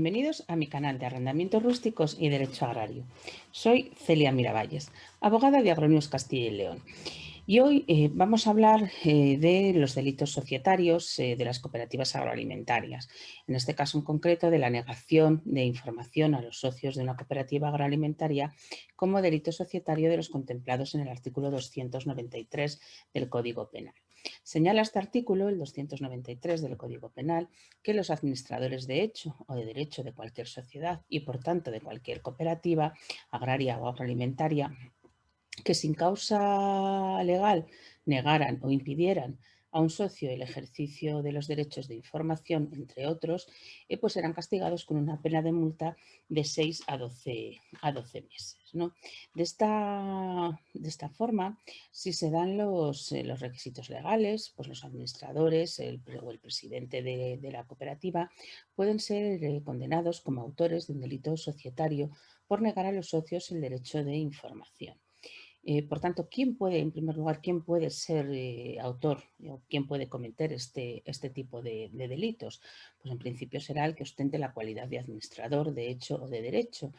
bienvenidos a mi canal de arrendamientos rústicos y derecho agrario. Soy Celia Miravalles, abogada de Agronius Castilla y León. Y hoy vamos a hablar de los delitos societarios de las cooperativas agroalimentarias. En este caso en concreto de la negación de información a los socios de una cooperativa agroalimentaria como delito societario de los contemplados en el artículo 293 del Código Penal. Señala este artículo, el 293 del Código Penal, que los administradores de hecho o de derecho de cualquier sociedad y por tanto de cualquier cooperativa agraria o agroalimentaria que sin causa legal negaran o impidieran a un socio el ejercicio de los derechos de información, entre otros, pues serán castigados con una pena de multa de 6 a 12 meses, ¿no? De esta forma, si se dan los requisitos legales, pues los administradores o el presidente de la cooperativa pueden ser condenados como autores de un delito societario por negar a los socios el derecho de información. Por tanto, en primer lugar, quién puede ser autor o quién puede cometer este tipo de delitos? Pues en principio será el que ostente la cualidad de administrador de hecho o de derecho,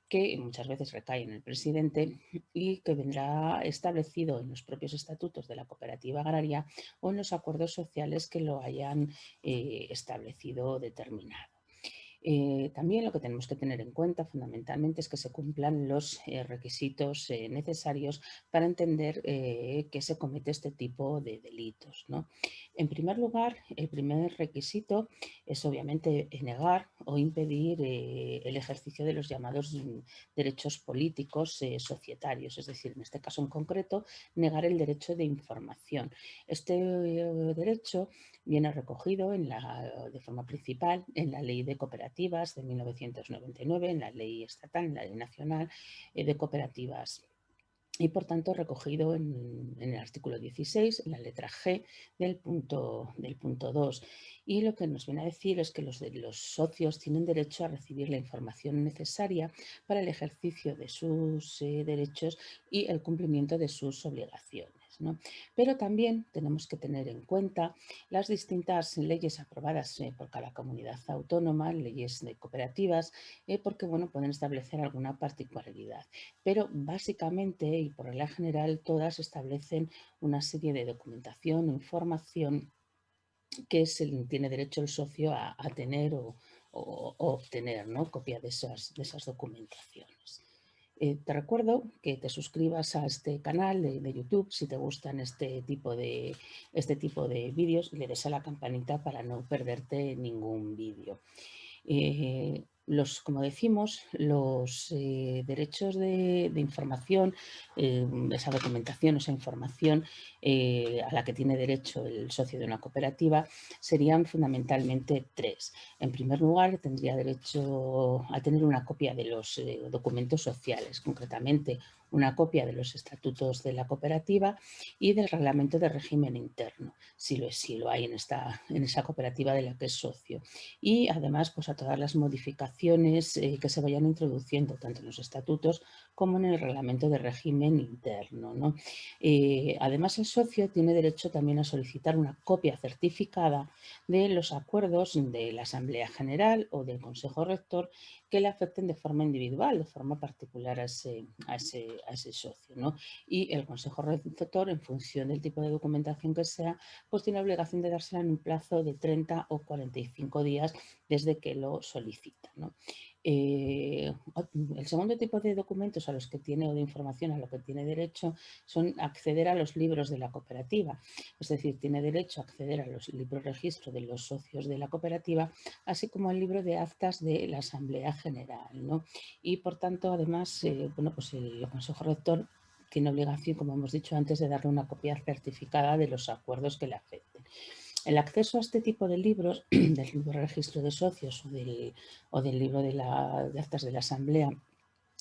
que muchas veces recae en el presidente y que vendrá establecido en los propios estatutos de la cooperativa agraria o en los acuerdos sociales que lo hayan establecido o determinado. También lo que tenemos que tener en cuenta fundamentalmente es que se cumplan los requisitos necesarios para entender que se comete este tipo de delitos, ¿no? En primer lugar, el primer requisito es obviamente negar o impedir el ejercicio de los llamados derechos políticos societarios, es decir, en este caso en concreto, negar el derecho de información. Este derecho viene recogido de forma principal en la Ley de Cooperativas de 1999, en la Ley Estatal, en la Ley Nacional de Cooperativas y, por tanto, recogido en el artículo 16, en la letra G del punto 2. Y lo que nos viene a decir es que los socios tienen derecho a recibir la información necesaria para el ejercicio de sus derechos y el cumplimiento de sus obligaciones, ¿no? Pero también tenemos que tener en cuenta las distintas leyes aprobadas por cada comunidad autónoma, leyes de cooperativas, porque pueden establecer alguna particularidad. Pero básicamente y por regla general todas establecen una serie de documentación o información que tiene derecho el socio a tener o obtener, ¿no? Copia de esas documentaciones. Te recuerdo que te suscribas a este canal de YouTube si te gustan este tipo de vídeos y le des a la campanita para no perderte ningún vídeo. Como decimos, los derechos de información, esa documentación, esa información a la que tiene derecho el socio de una cooperativa serían fundamentalmente tres. En primer lugar, tendría derecho a tener una copia de los documentos sociales, concretamente una copia de los estatutos de la cooperativa y del reglamento de régimen interno, si lo hay en esa cooperativa de la que es socio. Y además, pues a todas las modificaciones que se vayan introduciendo tanto en los estatutos como en el reglamento de régimen interno, ¿no? Además, el socio tiene derecho también a solicitar una copia certificada de los acuerdos de la Asamblea General o del Consejo Rector que le afecten de forma individual, de forma particular a ese socio, ¿no? Y el Consejo Rector, en función del tipo de documentación que sea, pues tiene obligación de dársela en un plazo de 30 o 45 días desde que lo solicita, ¿no? El segundo tipo de documentos a los que tiene o de información a lo que tiene derecho son acceder a los libros de la cooperativa, es decir, tiene derecho a acceder a los libros registro de los socios de la cooperativa, así como al libro de actas de la Asamblea General, ¿no? Y por tanto, además, pues el Consejo Rector tiene obligación, como hemos dicho antes, de darle una copia certificada de los acuerdos que le afecten. El acceso a este tipo de libros, del libro de registro de socios o del libro de actas de la Asamblea,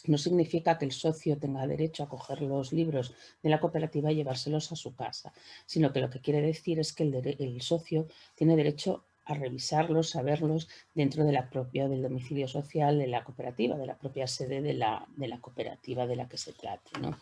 no significa que el socio tenga derecho a coger los libros de la cooperativa y llevárselos a su casa, sino que lo que quiere decir es que el socio tiene derecho a revisarlos, a verlos dentro del domicilio social de la cooperativa, de la propia sede de la cooperativa de la que se trate, ¿no?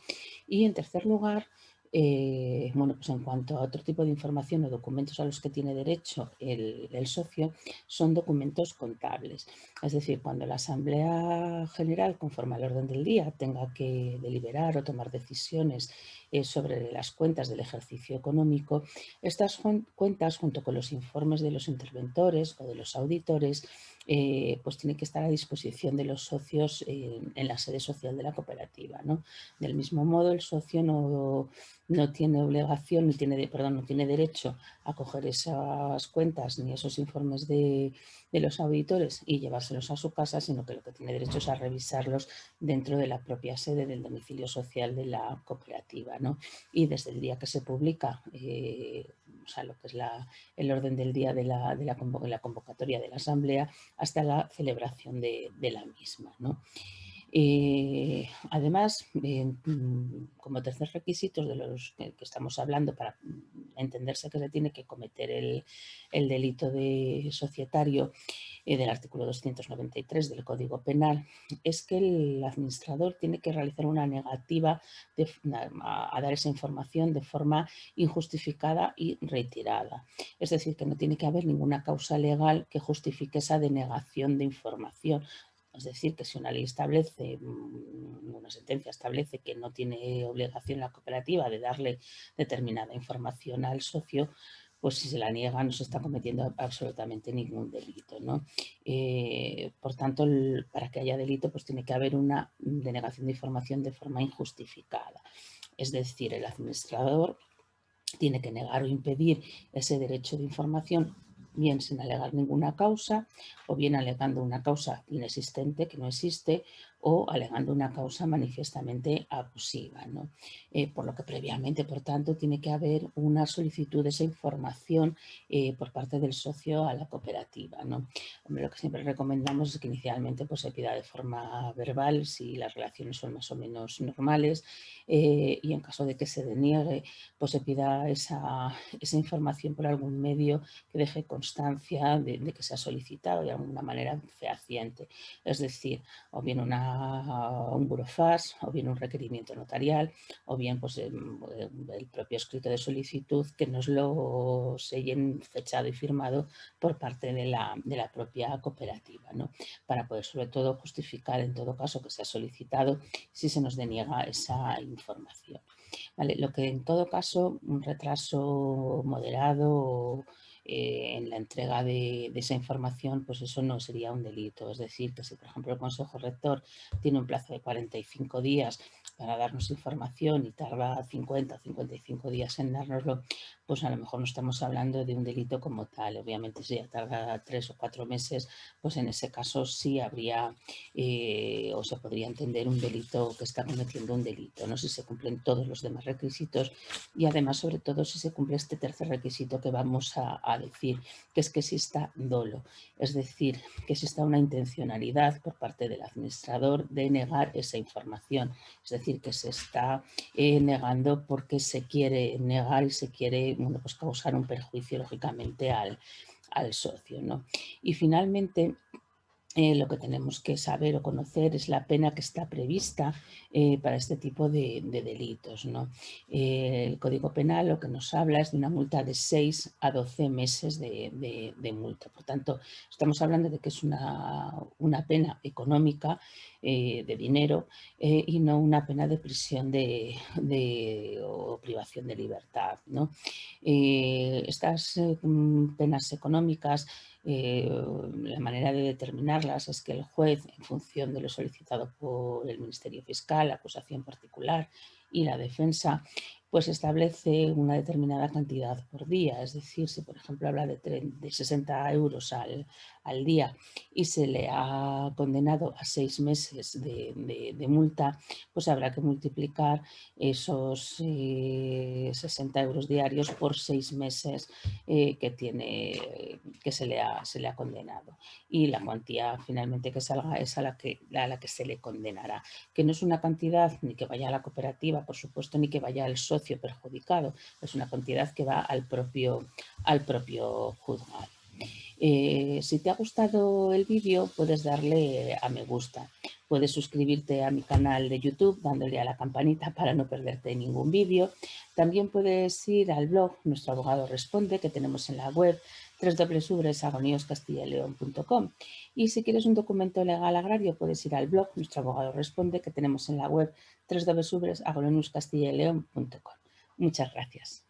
Y en tercer lugar, Bueno, pues en cuanto a otro tipo de información o documentos a los que tiene derecho el socio, son documentos contables. Es decir, cuando la Asamblea General, conforme al orden del día, tenga que deliberar o tomar decisiones sobre las cuentas del ejercicio económico, estas cuentas, junto con los informes de los interventores o de los auditores, pues tiene que estar a disposición de los socios en la sede social de la cooperativa, ¿no? Del mismo modo, el socio no tiene obligación, no tiene derecho a coger esas cuentas ni esos informes de los auditores y llevárselos a su casa, sino que lo que tiene derecho es a revisarlos dentro de la propia sede del domicilio social de la cooperativa, ¿no? Y desde el día que se publica, o sea, lo que es el orden del día de la convocatoria de la asamblea, hasta la celebración de la misma, ¿no? Además, como tercer requisito de los que estamos hablando para entenderse que se tiene que cometer el delito de societario del artículo 293 del Código Penal, es que el administrador tiene que realizar una negativa a dar esa información de forma injustificada y reiterada. Es decir, que no tiene que haber ninguna causa legal que justifique esa denegación de información. Es decir, que si una ley establece, una sentencia establece que no tiene obligación la cooperativa de darle determinada información al socio, pues si se la niega no se está cometiendo absolutamente ningún delito, ¿no? Por tanto, para que haya delito, pues tiene que haber una denegación de información de forma injustificada. Es decir, el administrador tiene que negar o impedir ese derecho de información, bien sin alegar ninguna causa, o bien alegando una causa inexistente, que no existe, o alegando una causa manifiestamente abusiva, ¿no? Por lo que previamente, por tanto, tiene que haber una solicitud de esa información por parte del socio a la cooperativa, ¿no? Hombre, lo que siempre recomendamos es que inicialmente pues, se pida de forma verbal si las relaciones son más o menos normales, y en caso de que se deniegue, pues se pida esa información por algún medio que deje constancia de que se ha solicitado de alguna manera fehaciente. Es decir, o bien un burofax, o bien un requerimiento notarial, o bien pues, el propio escrito de solicitud que nos lo sellen fechado y firmado por parte de la propia cooperativa, ¿no? Para poder sobre todo justificar en todo caso que se ha solicitado si se nos deniega esa información. Vale, lo que en todo caso, un retraso moderado en la entrega de esa información, pues eso no sería un delito. Es decir, que si por ejemplo el Consejo Rector tiene un plazo de 45 días para darnos información y tarda 50 o 55 días en dárnoslo, pues a lo mejor no estamos hablando de un delito como tal. Obviamente si ya tarda 3 o 4 meses, pues en ese caso sí habría o se podría entender un delito que está cometiendo un delito, ¿no? Si se cumplen todos los demás requisitos y además sobre todo si se cumple este tercer requisito que vamos a decir, que es que exista dolo, es decir, que exista una intencionalidad por parte del administrador de negar esa información, es decir, que se está negando porque se quiere negar y se quiere, bueno, pues causar un perjuicio lógicamente al socio, ¿no? Y finalmente, lo que tenemos que saber o conocer es la pena que está prevista para este tipo de delitos, ¿no? El Código Penal lo que nos habla es de una multa de 6 a 12 meses de multa. Por tanto, estamos hablando de que es una pena económica de dinero y no una pena de prisión o privación de libertad, ¿no? Estas penas económicas, la manera de determinarlas es que el juez, en función de lo solicitado por el Ministerio Fiscal, la acusación particular y la defensa, pues establece una determinada cantidad por día. Es decir, si por ejemplo habla de 60 euros al día y se le ha condenado a 6 meses de multa, pues habrá que multiplicar esos 60 euros diarios por 6 meses que se le ha condenado, y la cuantía finalmente que salga es a la que se le condenará, que no es una cantidad ni que vaya a la cooperativa, por supuesto, ni que vaya al socio perjudicado, es una cantidad que va al propio juzgado. Si te ha gustado el vídeo, puedes darle a me gusta. Puedes suscribirte a mi canal de YouTube dándole a la campanita para no perderte ningún vídeo. También puedes ir al blog Nuestro Abogado Responde, que tenemos en la web www.agoníoscastillaleon.com. Y si quieres un documento legal agrario, puedes ir al blog Nuestro Abogado Responde, que tenemos en la web www.agoníoscastillaleon.com. Muchas gracias.